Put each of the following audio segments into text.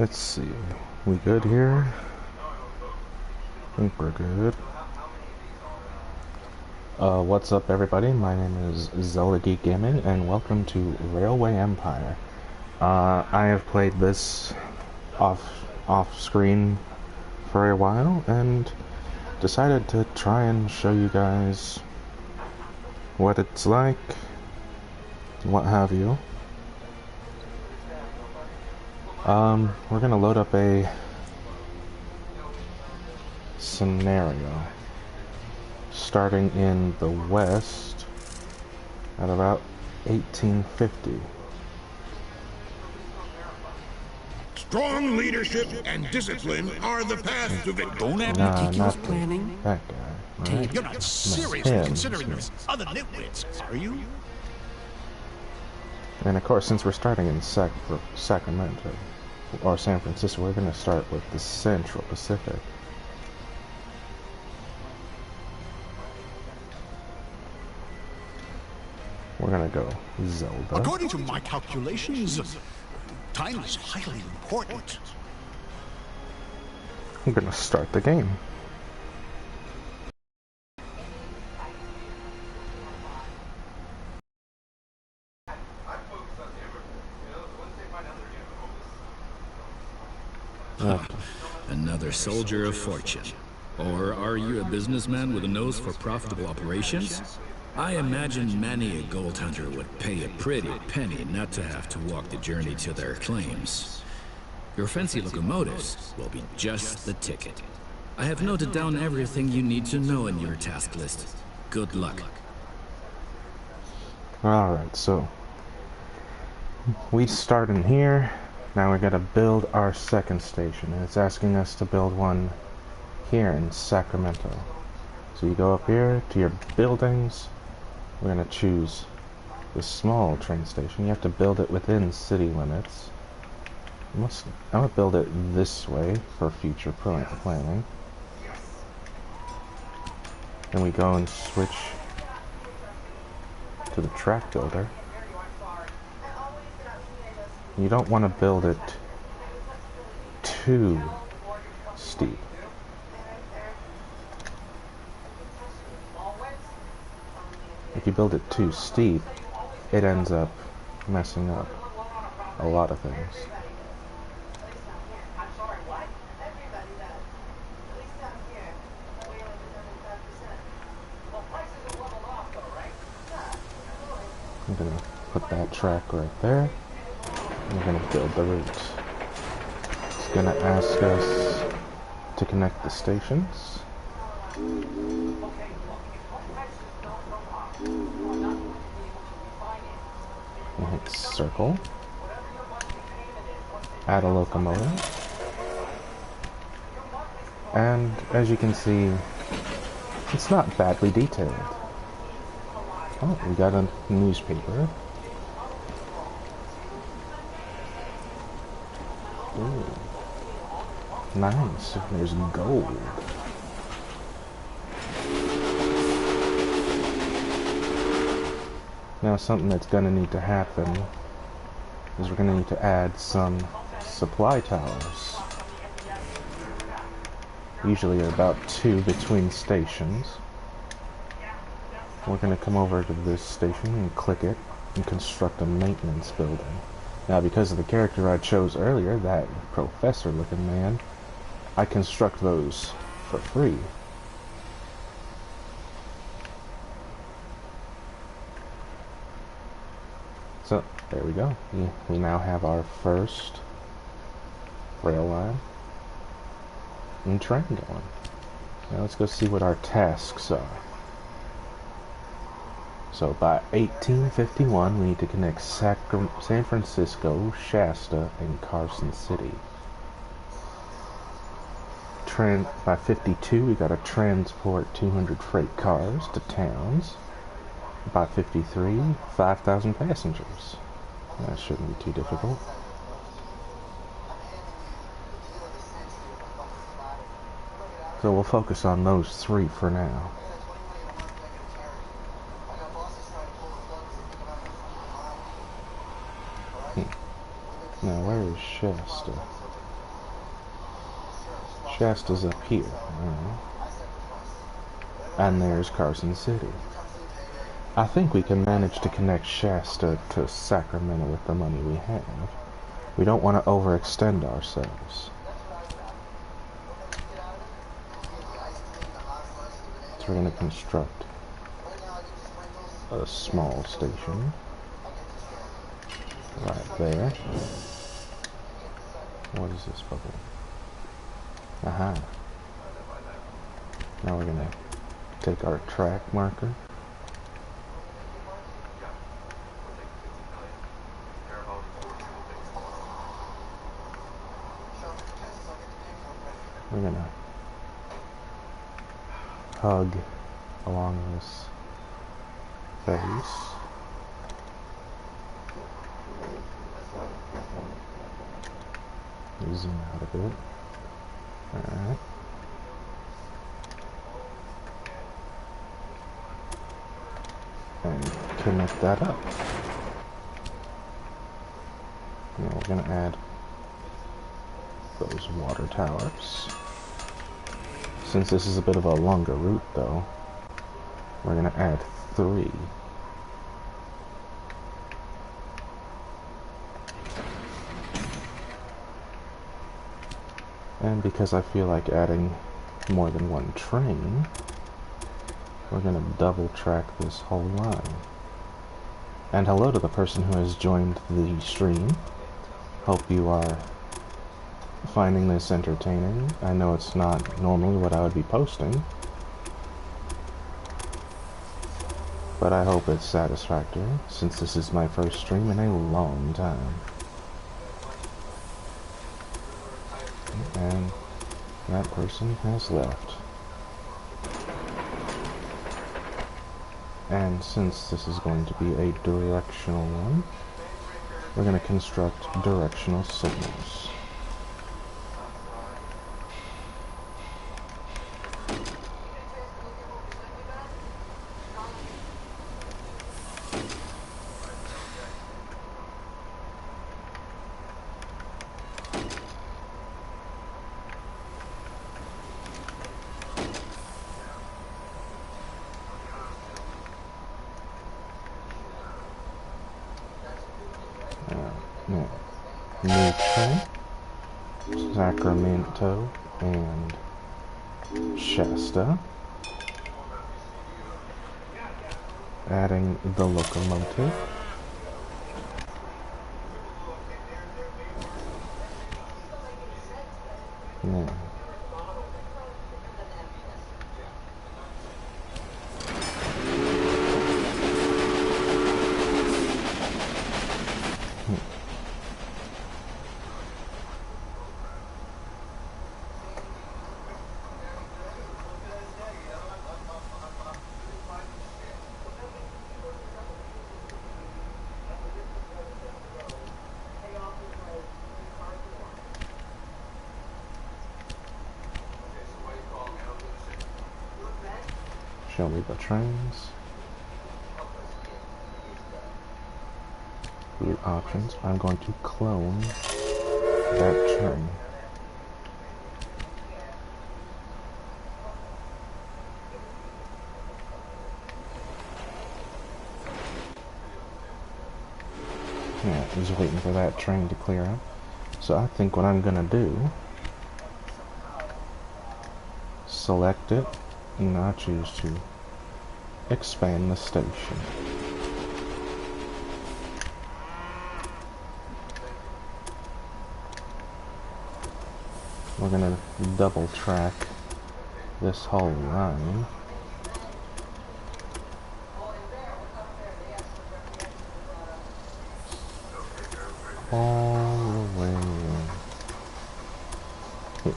Let's see. We good here? I think we're good. What's up, everybody? My name is Zelda Geek Gaming, and welcome to Railway Empire. I have played this off screen for a while, and decided to try and show you guys what it's like, what have you. We're gonna load up a scenario starting in the west at about 1850. Strong leadership and discipline are the path to victory. Don't have Nah, ridiculous not planning. that guy. Right? You're not seriously him. considering those other nitwits, are you? And of course, since we're starting in Sacramento or San Francisco, we're going to start with the Central Pacific. We're going to go Zelda. According to my calculations, time is highly important. I'm going to start the game. Another soldier of fortune. Or are you a businessman with a nose for profitable operations? I imagine many a gold hunter would pay a pretty penny not to have to walk the journey to their claims. Your fancy locomotives will be just the ticket. I have noted down everything you need to know in your task list. Good luck. Alright, so we start in here. Now we're going to build our second station, and it's asking us to build one here in Sacramento. So you go up here to your buildings. We're going to choose the small train station. You have to build it within city limits. I'm going to build it this way for future planning. Then we go and switch to the track builder. You don't want to build it too steep. If you build it too steep, it ends up messing up a lot of things. I'm going to put that track right there. We're going to build the route. It's going to ask us to connect the stations. And hit circle. Add a locomotive. And as you can see, it's not badly detailed. Oh, we got a newspaper. Ooh. Nice. There's gold. Now something that's going to need to happen is we're going to need to add some supply towers. Usually about 2 between stations. We're going to come over to this station and click it and construct a maintenance building. Now, because of the character I chose earlier, that professor-looking man, I construct those for free. So, there we go. We now have our first rail line and train going. Now let's go see what our tasks are. So by 1851, we need to connect San Francisco, Shasta, and Carson City. By 52, we got to transport 200 freight cars to towns. By 53, 5,000 passengers. That shouldn't be too difficult. So we'll focus on those 3 for now. Now, where is Shasta? Shasta's up here. And there's Carson City. I think we can manage to connect Shasta to Sacramento with the money we have. We don't want to overextend ourselves. So we're going to construct a small station right there. What is this bubble? Aha. Now we're going to take our track marker. We're going to hug along this face. Zoom out a bit. Alright. And connect that up. Now we're going to add those water towers. Since this is a bit of a longer route though, we're going to add 3. And because I feel like adding more than one train, we're going to double track this whole line. And hello to the person who has joined the stream. Hope you are finding this entertaining. I know it's not normally what I would be posting, but I hope it's satisfactory, since this is my first stream in a long time. And that person has left. And since this is going to be a directional one, we're going to construct directional signals. New train, Sacramento and Shasta, adding the locomotive, now show me the trains. Route options. I'm going to clone that train. Yeah, he's waiting for that train to clear up. So I think what I'm gonna do, select it, and I choose to expand the station. We're gonna double track this whole line. All the way in. Here.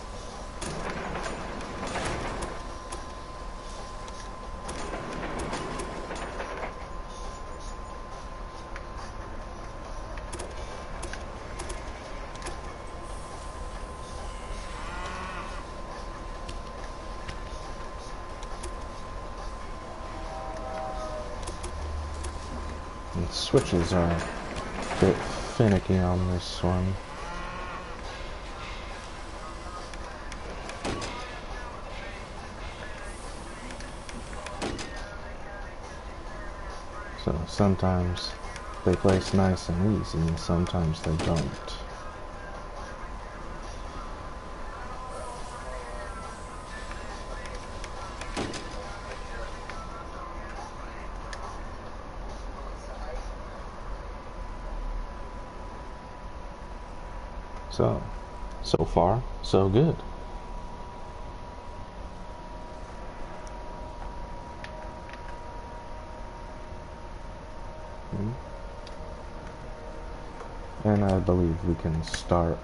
And switches are a bit finicky on this one. So sometimes they place nice and easy, and sometimes they don't. So far, so good. And I believe we can start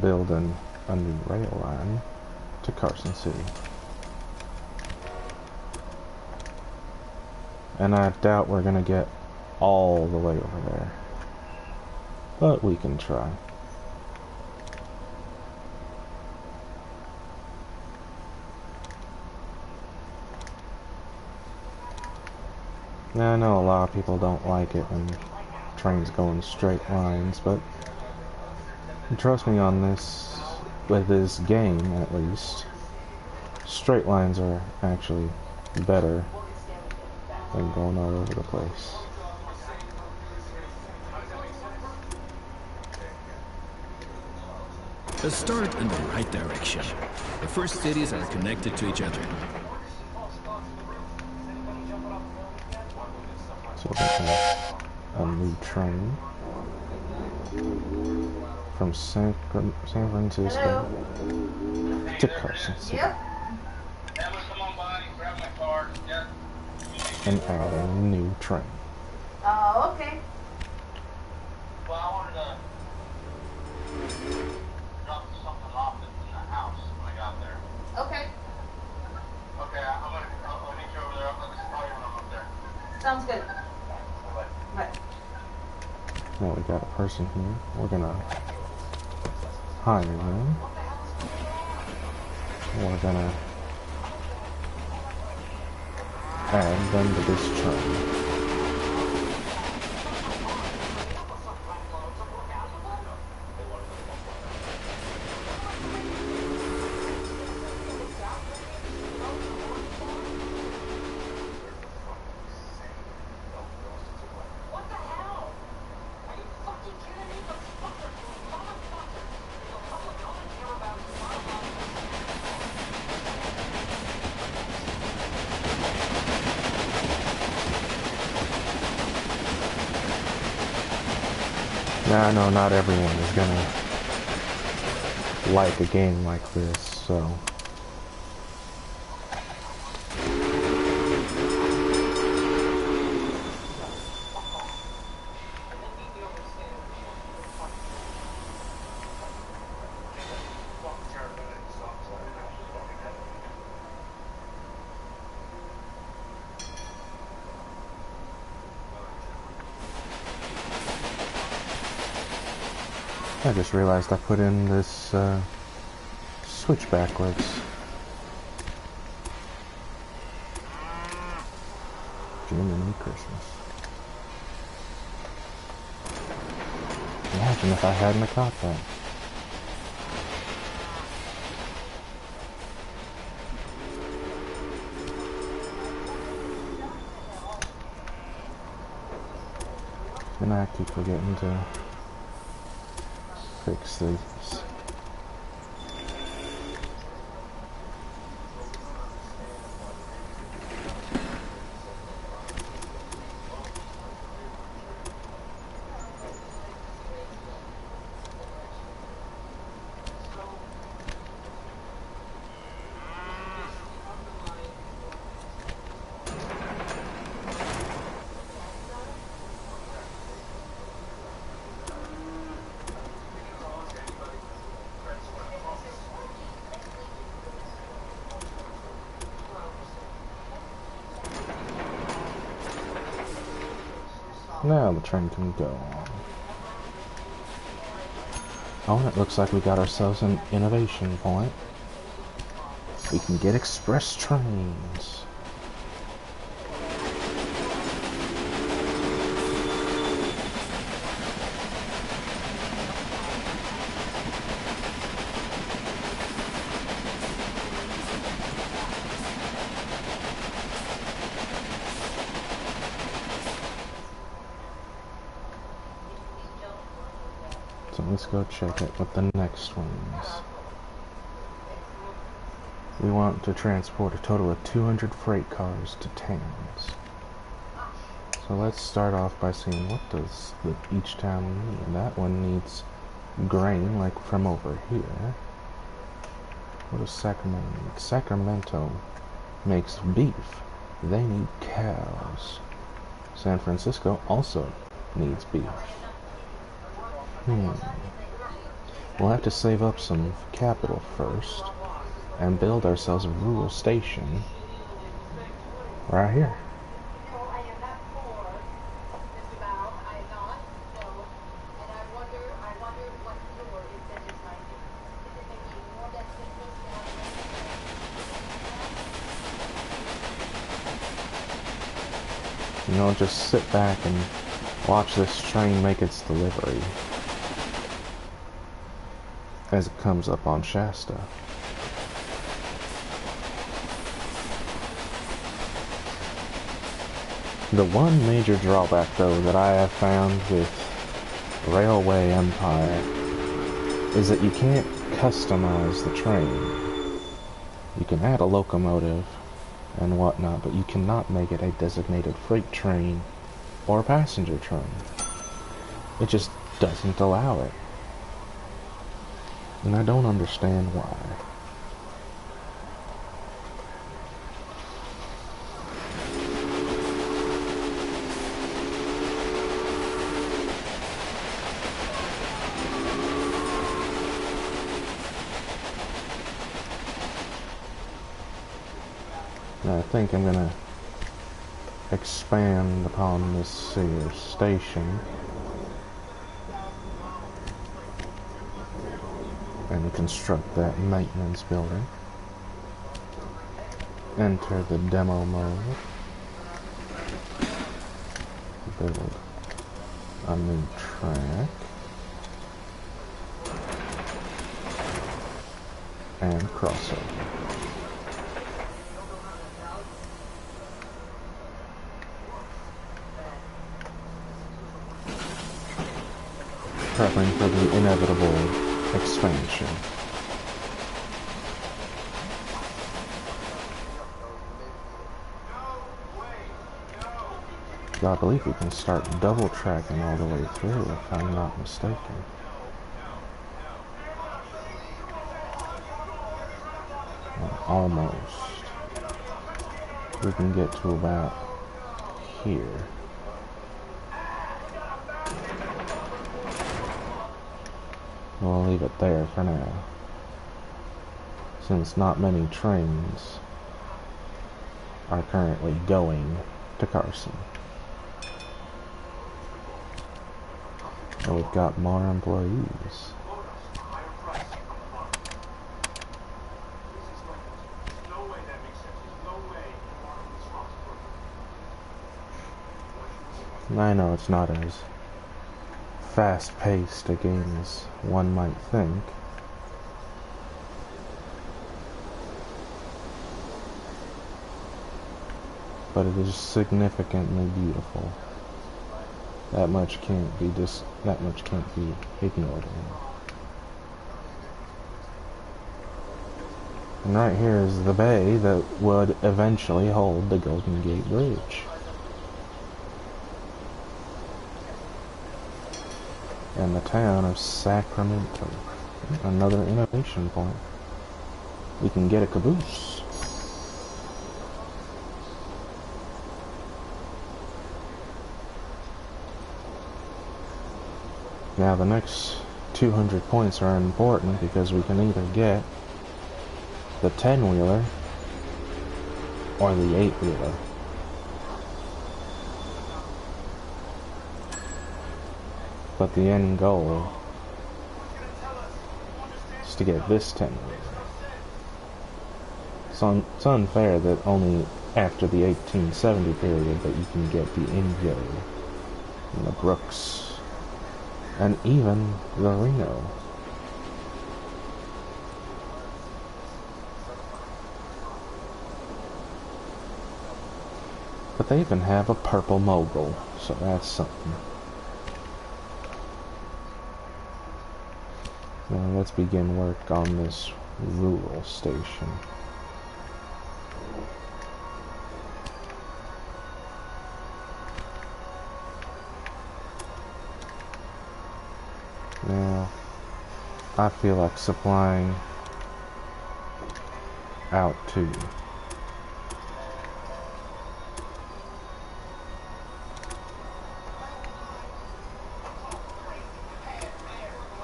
building a new rail line to Carson City. And I doubt we're gonna get all the way over there, but we can try. Now, I know a lot of people don't like it when trains go in straight lines, but trust me on this, with this game at least, straight lines are actually better than going all over the place. A start in the right direction. The first cities are connected to each other. So we have a new train from San Francisco to Carson City. And add a new train. Oh, okay. Well, I wanted to drop something off in the house when I got there. Okay. Okay, I'll meet you over there. I'll just call you when I'm up there. Sounds good. Right. Now we got a person here. We're gonna hire them. We're gonna add them to this train. Now I know not everyone is gonna like a game like this, so I just realized I put in this switch backwards. Jiminy Christmas. Imagine if I hadn't have caught that. And I keep forgetting to fix these. Now the train can go on. Oh, and it looks like we got ourselves an innovation point. We can get express trains. let's go check it with the next ones. We want to transport a total of 200 freight cars to towns. So let's start off by seeing what does each town need. That one needs grain, like from over here. What does Sacramento need? Sacramento makes beef. They need cows. San Francisco also needs beef. We'll have to save up some capital first and build ourselves a rural station right here. You know, just sit back and watch this train make its delivery as it comes up on Shasta. The one major drawback, though, that I have found with Railway Empire is that you can't customize the train. You can add a locomotive and whatnot, but you cannot make it a designated freight train or passenger train. It just doesn't allow it. And I don't understand why. I think I'm gonna expand upon this here station and construct that maintenance building. Enter the demo mode. Build a new track. And crossover. Prepping for the inevitable expansion. I believe we can start double tracking all the way through if I'm not mistaken. Well, almost. We can get to about here. We'll leave it there for now, since not many trains are currently going to Carson. And we've got more employees. I know it's not as fast-paced a game as one might think. But it is significantly beautiful. That much can't be ignored. And right here is the bay that would eventually hold the Golden Gate Bridge. And the town of Sacramento. Another innovation point. We can get a caboose. Now the next 200 points are important because we can either get the 10-wheeler or the 8-wheeler. But the end goal is to get this 10-wheeler. So it's unfair that only after the 1870 period that you can get the Indio and the Brooks and even the Reno. But they even have a purple mogul, so that's something. Now let's begin work on this rural station. Now, I feel like supplying out to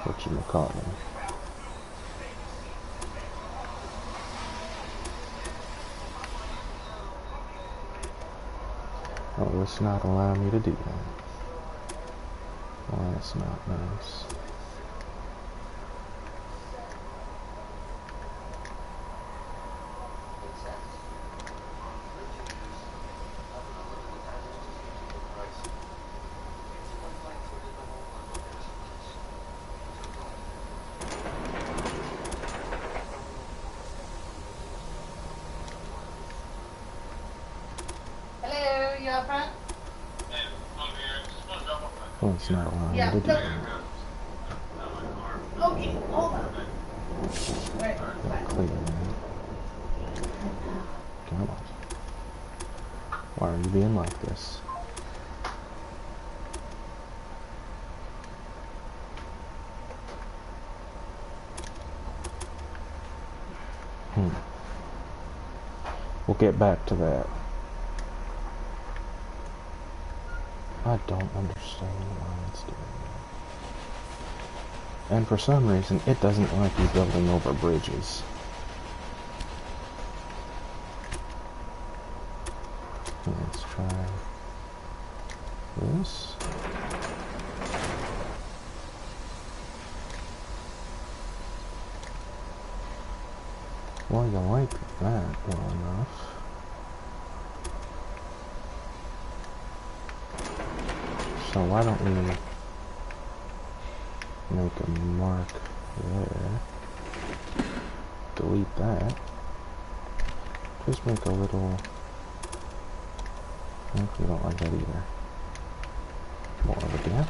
whatchamacallit. Oh, it's not allowing me to do that. Well, that's not nice. Hello, you up front? Well, it's not allowing me to do that. Okay, hold on. Wait, Clear that. Come on. Why are you being like this? We'll get back to that. I don't understand why it's doing that. And for some reason, it doesn't like you building over bridges. Let's try this. Well, you like that well enough. So why don't we make a mark there? Delete that. Just make a little... Actually, I don't like that either. More of a gap.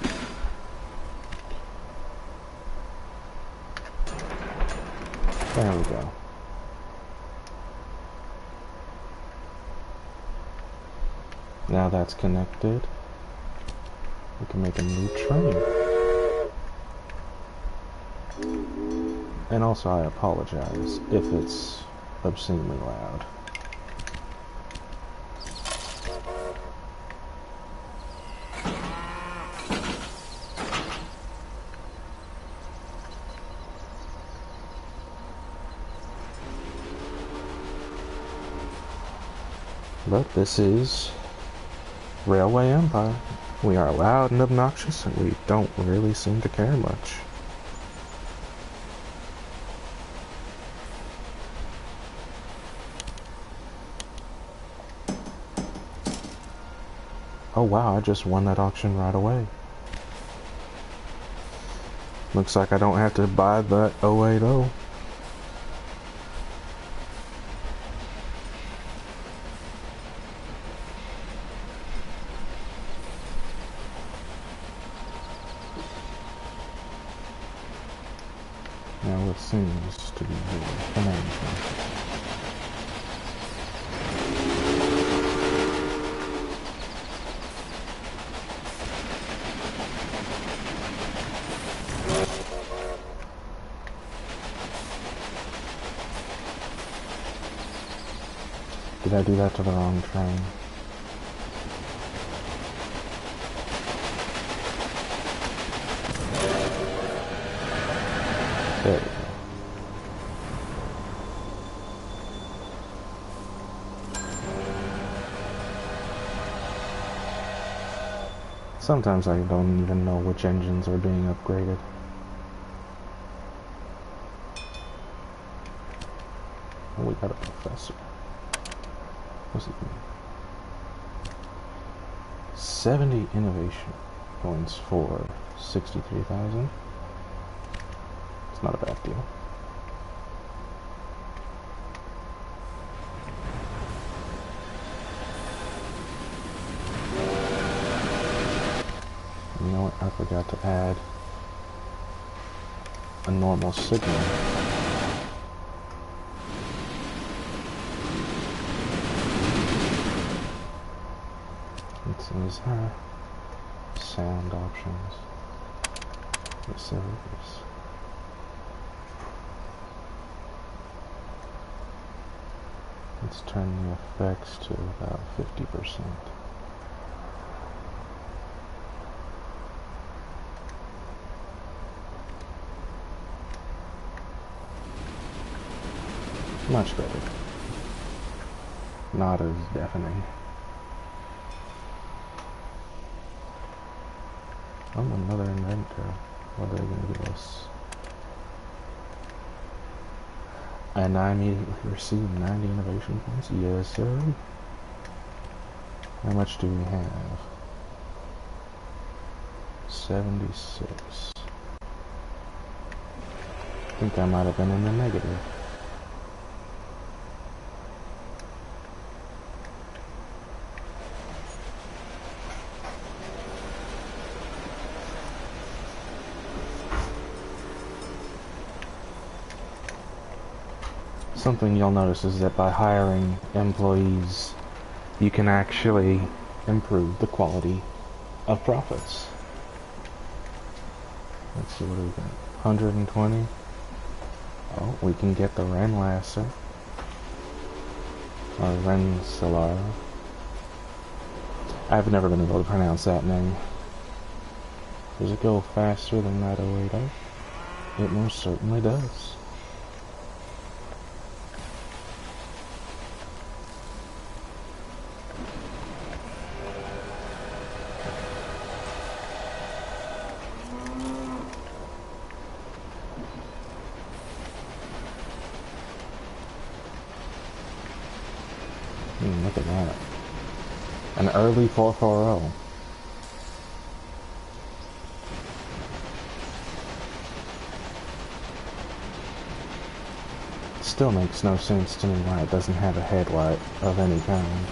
There we go. Now that's connected. We can make a new train. And also, I apologize if it's obscenely loud. But this is Railway Empire. We are loud and obnoxious, and we don't really seem to care much. Oh wow, I just won that auction right away. Looks like I don't have to buy that 080. Now it seems to be the management. Did I do that to the wrong train? There we go. Sometimes I don't even know which engines are being upgraded. Oh, we got a professor. What's it mean? 70 innovation points for 63,000. It's not a bad deal. You know what? I forgot to add a normal signal. These are sound options. Facilities. Let's turn the effects to about 50%. Much better. Not as deafening. Oh, another inventor. What are they going to give us? And I immediately received 90 innovation points. Yes, sir. How much do we have? 76. I think I might have been in the negative. Something you'll notice is that by hiring employees, you can actually improve the quality of profits. Let's see, what do we got? 120? Oh, we can get the Renlasser. Or Rensselaer. I've never been able to pronounce that name. Does it go faster than that 080? It most certainly does. Look at that. An early 440. Still makes no sense to me why it doesn't have a headlight of any kind.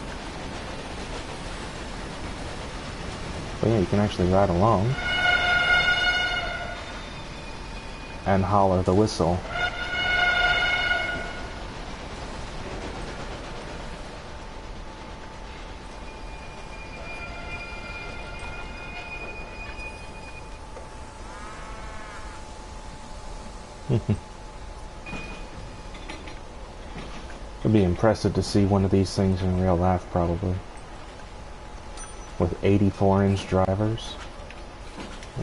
But yeah, you can actually ride along and holler the whistle. It'd be impressive to see one of these things in real life, probably. With 84-inch drivers.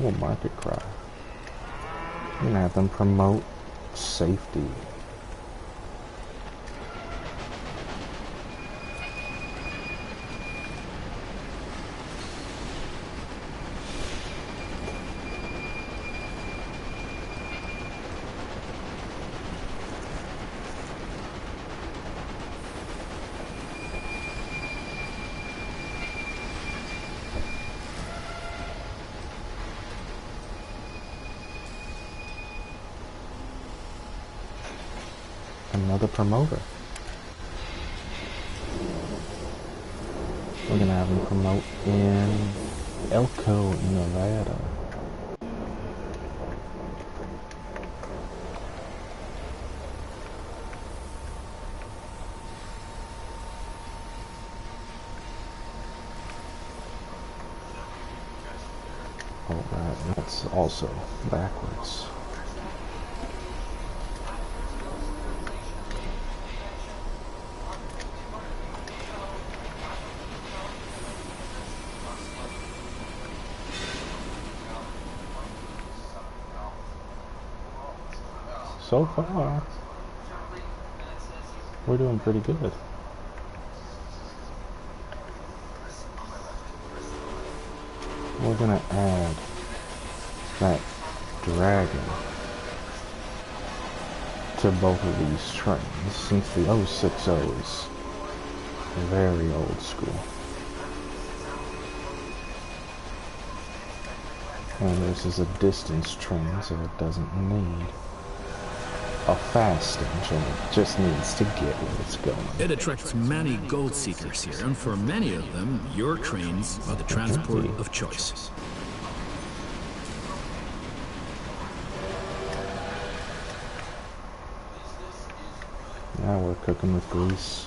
Oh, market cry. I'm gonna have them promote safety. Another promoter. We're gonna have him promote in Elko, Nevada. Oh, right, that's also backwards. So far, we're doing pretty good. We're gonna add that dragon to both of these trains, since the 060 is very old school. And this is a distance train, so it doesn't need a fast engine. It just needs to get where it's going. It attracts many gold seekers here, and for many of them, your trains are the transport of choice. Now we're cooking with grease.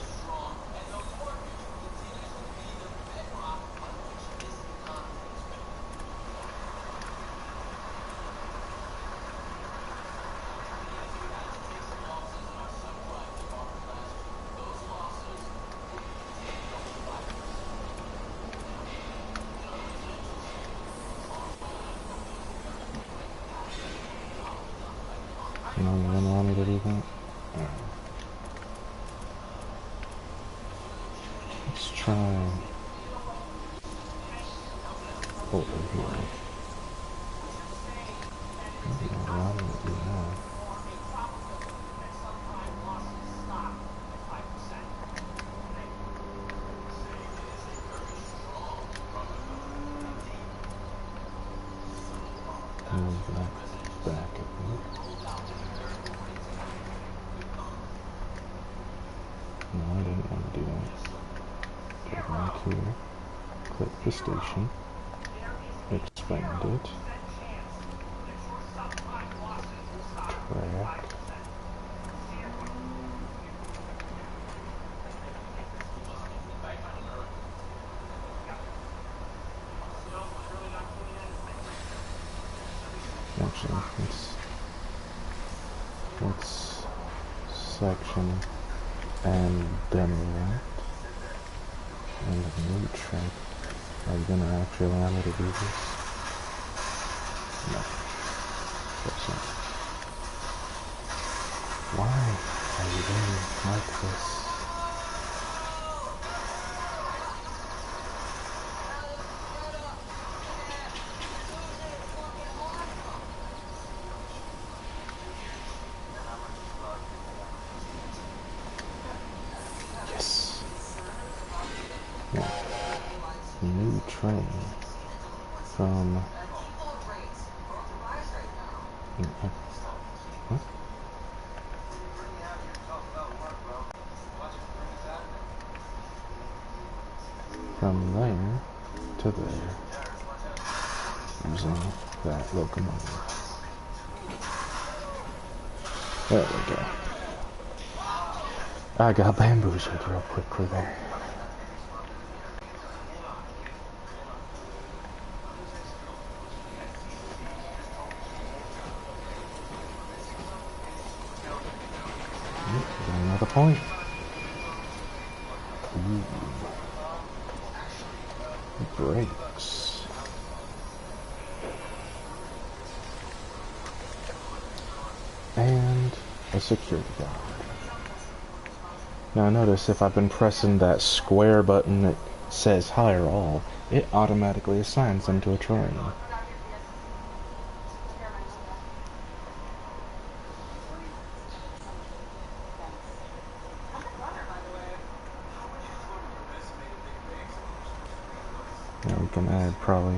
You don't want me to do that? Let's try over here. Maybe don't allow me to do that. Move that back a bit. No, I didn't want to do that. Go back here. Click the station. Expand it. Track. Actually, let's section and demo that. And a new track. Are you gonna actually allow me to do this? No. That's not. Why are you doing like this? Yes. Now, new train from huh? From there to there using that locomotive. There we go. I got bamboozled real quickly there. Got another point. Ooh. Brakes. And a security guard. Now notice if I've been pressing that square button that says hire all, it automatically assigns them to a train. Now we can add probably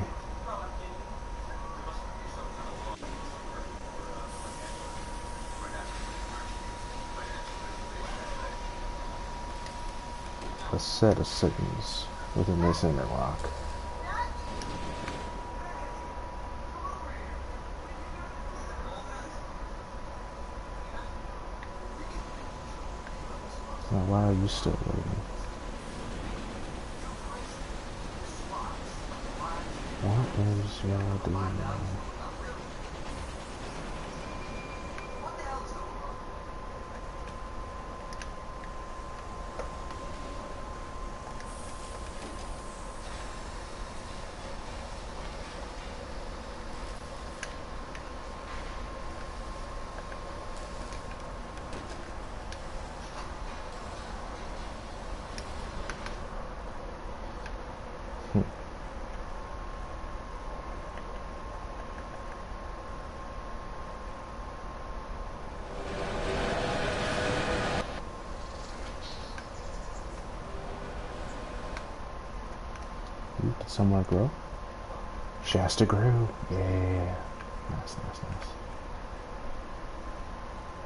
a set of signals within this interlock. Now why are you still waiting? What is your deal? Did somewhere grow? Shasta grew. Yeah. Nice, nice, nice.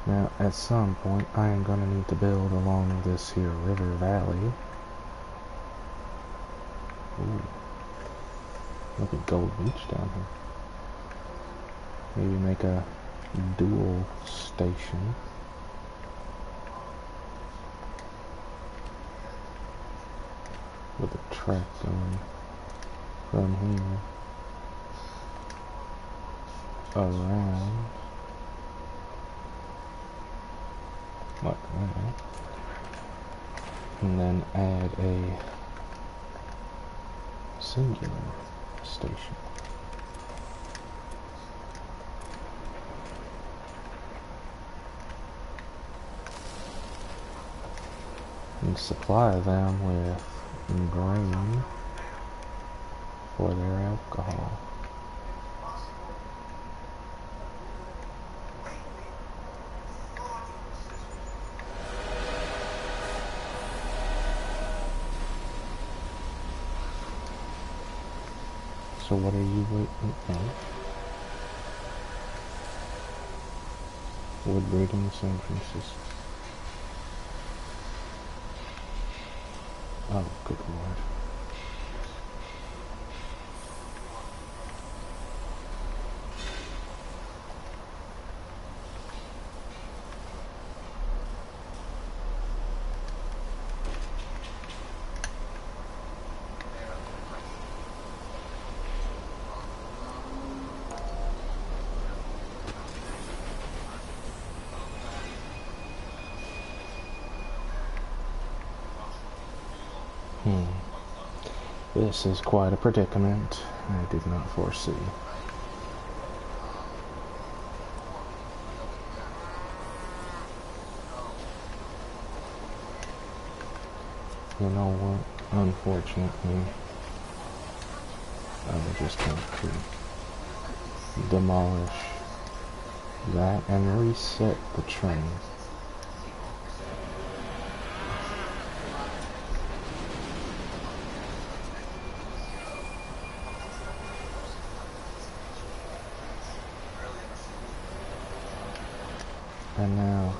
Now, at some point, I am going to need to build along this here river valley. Ooh. Look at Gold Beach down here. Maybe make a dual station. with a track going from here around like that, and then add a singular station. And supply them with grain for their alcohol. So what are you waiting on? Wood raiding San Francisco. Oh, good lord. This is quite a predicament I did not foresee. You know what? Unfortunately, I will just have to demolish that and reset the train. And now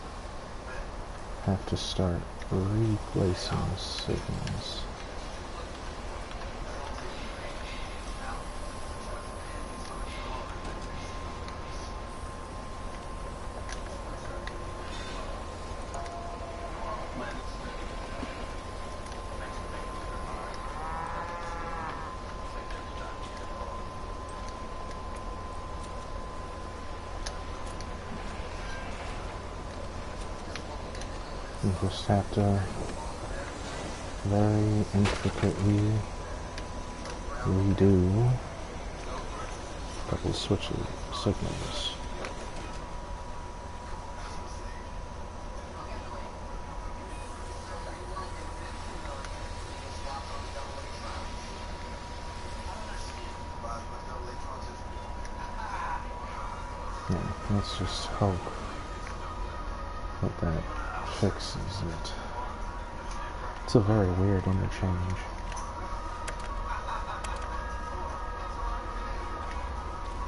have to start replacing signals. You just have to very intricately redo a couple switch signals. Yeah, let's just hope that fixes it. It's a very weird interchange.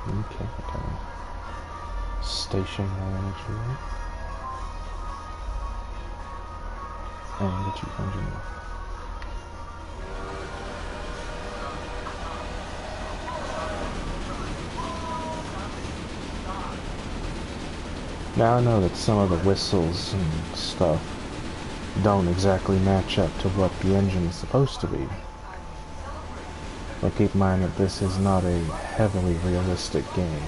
Okay, station manager and the chief engineer. Now I know that some of the whistles and stuff don't exactly match up to what the engine is supposed to be. But keep in mind that this is not a heavily realistic game.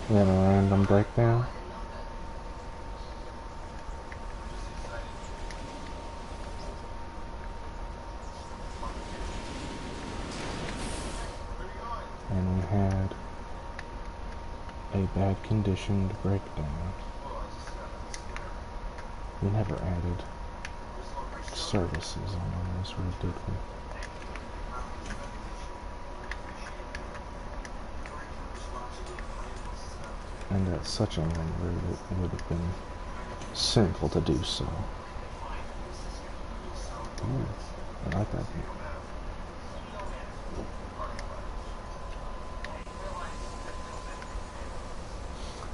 We have a random breakdown. And we had a bad conditioned breakdown. We never added services on this, or did we? And at such a long route, it would have been sinful to do so. Ooh, I like that view.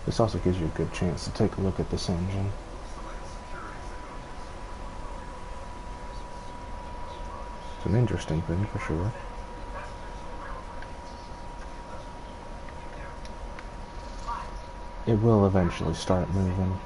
This also gives you a good chance to take a look at this engine. It's an interesting thing for sure. It will eventually start moving.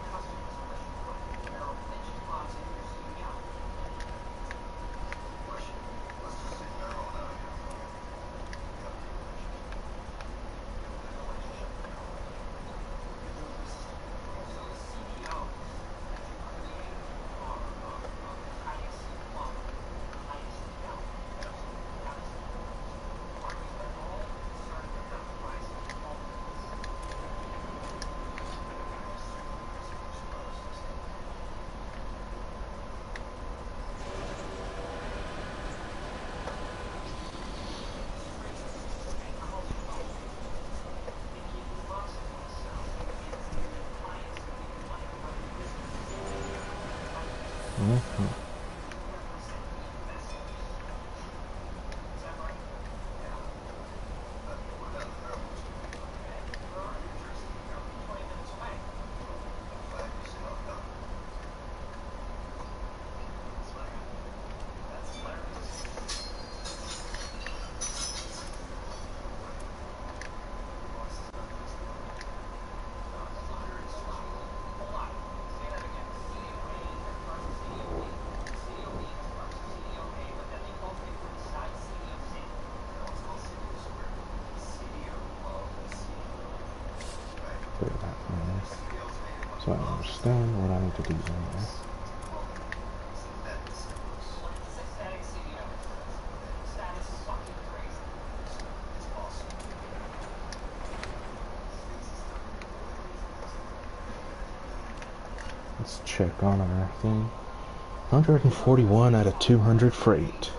So I understand what I need to do there. Let's check on our thing. 141 out of 200 freight.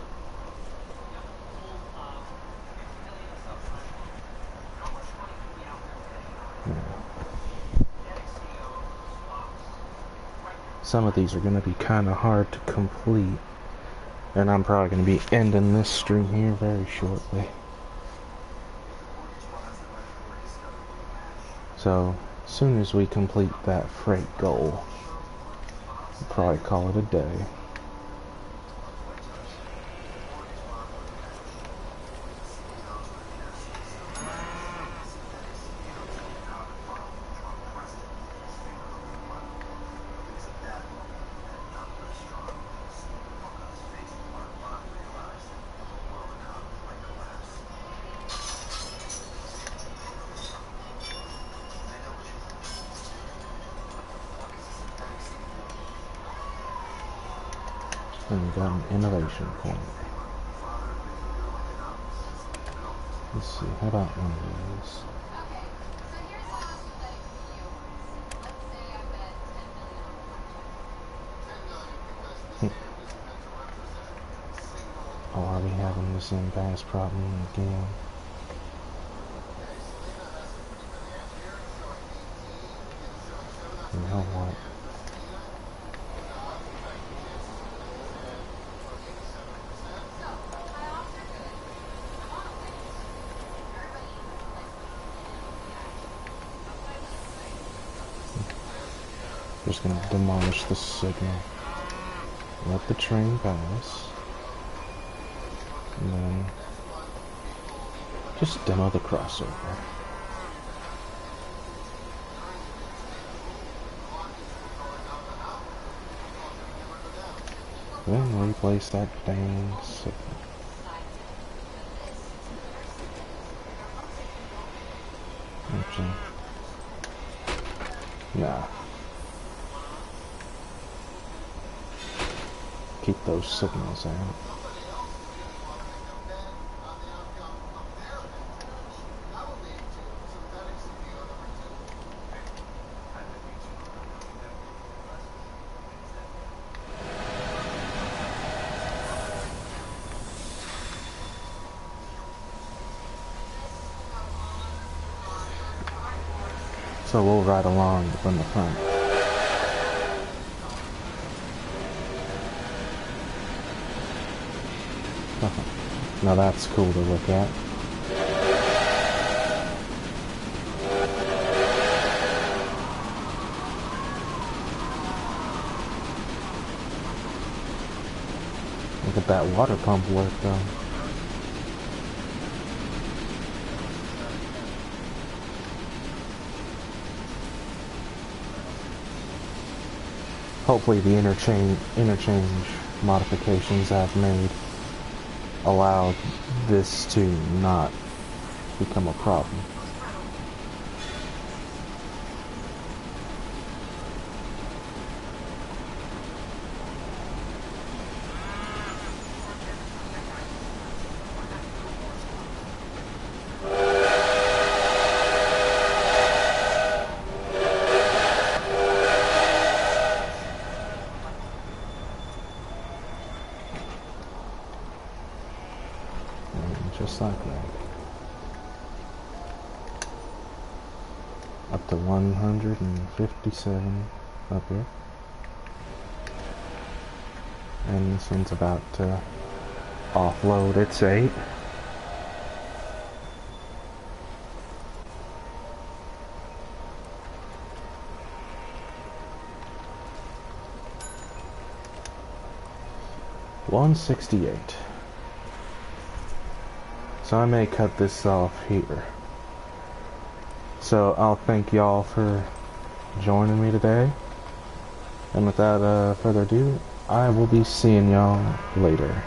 Some of these are going to be kind of hard to complete, and I'm probably going to be ending this stream here very shortly. So, as soon as we complete that freight goal, we'll probably call it a day. And we got an innovation point. Let's see, how about one of these? Oh, are we having the same bass problem again? You know what? Just gonna demolish the signal. Let the train pass. And then just demo the crossover. Then replace that dang signal. Actually, nah. Keep those signals out. So we'll ride along from the front. Now that's cool to look at. Look at that water pump work though. Hopefully the interchange modifications I've made allow this to not become a problem. Just like that. Up to 157 up here. And this one's about to offload its 8. $168. So I may cut this off here. So I'll thank y'all for joining me today. And without further ado, I will be seeing y'all later.